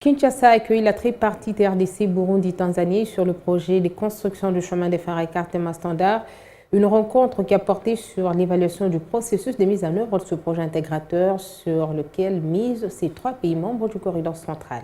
Kinshasa accueille la tripartite RDC Burundi-Tanzanie sur le projet de construction du chemin de fer Cartema Standard. Une rencontre qui a porté sur l'évaluation du processus de mise en œuvre de ce projet intégrateur sur lequel misent ces trois pays membres du corridor central.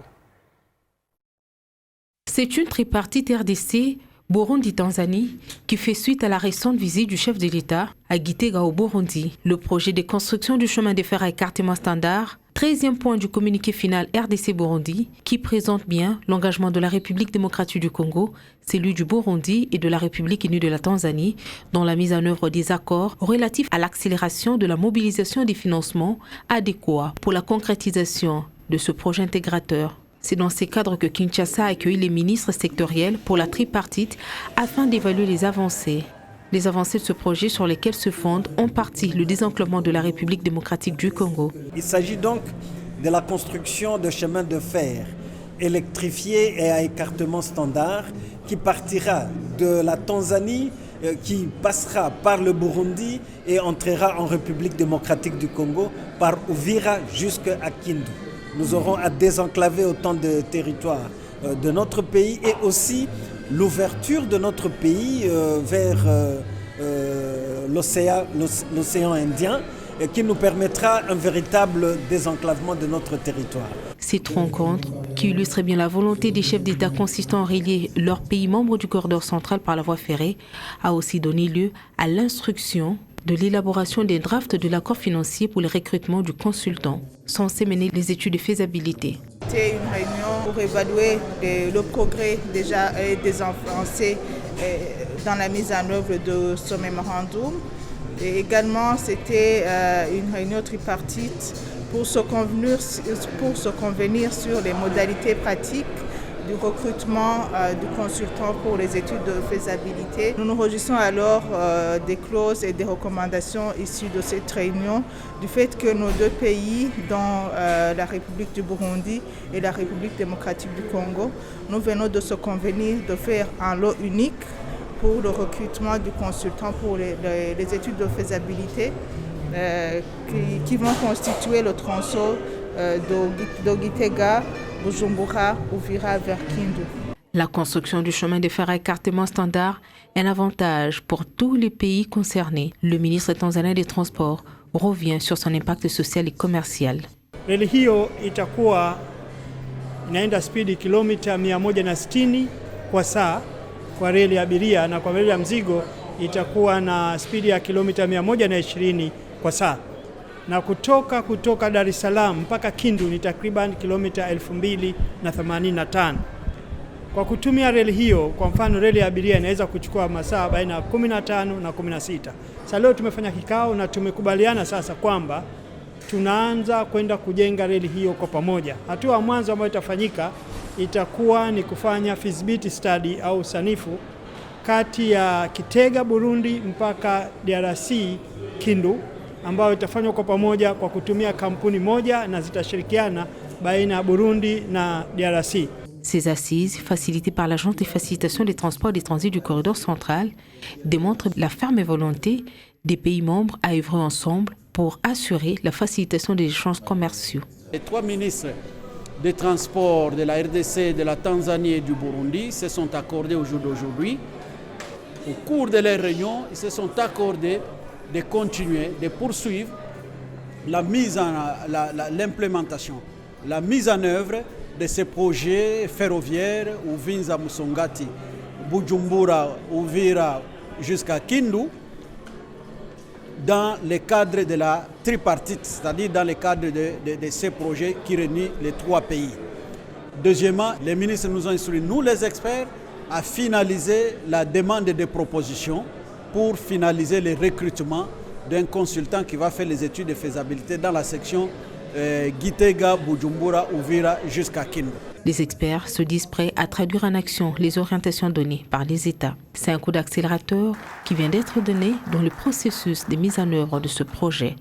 C'est une tripartite RDC Burundi-Tanzanie qui fait suite à la récente visite du chef de l'État à Gitega au Burundi. Le projet de construction du chemin de fer Cartema Standard, 13e point du communiqué final RDC Burundi, qui présente bien l'engagement de la République démocratique du Congo, celui du Burundi et de la République unie de la Tanzanie dans la mise en œuvre des accords relatifs à l'accélération de la mobilisation des financements adéquats pour la concrétisation de ce projet intégrateur. C'est dans ces cadres que Kinshasa a accueilli les ministres sectoriels pour la tripartite afin d'évaluer les avancées. Les avancées de ce projet sur lesquelles se fonde en partie le désenclavement de la République démocratique du Congo. Il s'agit donc de la construction de chemins de fer électrifiés et à écartement standard qui partira de la Tanzanie, qui passera par le Burundi et entrera en République démocratique du Congo par Uvira jusqu'à Kindu. Nous aurons à désenclaver autant de territoires de notre pays et aussi l'ouverture de notre pays vers l'océan Indien qui nous permettra un véritable désenclavement de notre territoire. Cette rencontre, qui illustre bien la volonté des chefs d'État consistant à relier leurs pays membres du corridor central par la voie ferrée, a aussi donné lieu à l'instruction de l'élaboration des drafts de l'accord financier pour le recrutement du consultant, censé mener les études de faisabilité. C'était une réunion pour évaluer le progrès déjà des avancées dans la mise en œuvre de ce mémorandum. Et également, c'était une réunion tripartite pour se convenir sur les modalités pratiques du recrutement du consultant pour les études de faisabilité. Nous nous réjouissons alors des clauses et des recommandations issues de cette réunion, du fait que nos deux pays, dont la République du Burundi et la République démocratique du Congo, nous venons de se convenir de faire un lot unique pour le recrutement du consultant pour les études de faisabilité qui vont constituer le tronçon de Gitega, Bujumbura, Uvira vers Kindu. La construction du chemin de fer à écartement standard est un avantage pour tous les pays concernés. Le ministre tanzanien des Transports revient sur son impact social et commercial. Reli hiyo itakuwa inaenda spidi kilomita 160 kwa saa kwa reli ya abiria, na kwa reli ya mzigo itakuwa na spidi ya kilomita 120 kwa saa. Na kutoka Dar es Salaam mpaka Kindu ni takriban kilomita 2085. Kwa kutumia reli hiyo, kwa mfano reli ya abiria inaweza kuchukua masaa baina ya 15 na 16. Sasa leo tumefanya kikao na tumekubaliana sasa kwamba tunaanza kwenda kujenga reli hiyo kwa pamoja. Hatua ya mwanzo ambayo itafanyika itakuwa ni kufanya feasibility study au sanifu kati ya Kitega Burundi mpaka DRC Kindu, ambayo itafanywa kwa pamoja kwa kutumia kampuni moja na zitashirikiana baina ya Burundi na DRC. Ces assises, facilitées par l'Agence de facilitation des transports et des transits du corridor central, démontrent la ferme volonté des pays membres à œuvrer ensemble pour assurer la facilitation des échanges commerciaux. Les trois ministres des transports de la RDC, de la Tanzanie et du Burundi se sont accordés au jour d'aujourd'hui. Au cours de leur réunion, ils se sont accordés de continuer, de poursuivre l'implémentation, la mise en œuvre de ces projets ferroviaires Uvinza Musongati, Bujumbura, Uvira jusqu'à Kindu, dans le cadre de la tripartite, c'est-à-dire dans le cadre de ces projets qui réunissent les trois pays. Deuxièmement, les ministres nous ont instruit, nous les experts, à finaliser la demande de propositions pour finaliser le recrutement d'un consultant qui va faire les études de faisabilité dans la section Gitega, Bujumbura, Uvira jusqu'à Kindu. Les experts se disent prêts à traduire en action les orientations données par les États. C'est un coup d'accélérateur qui vient d'être donné dans le processus de mise en œuvre de ce projet.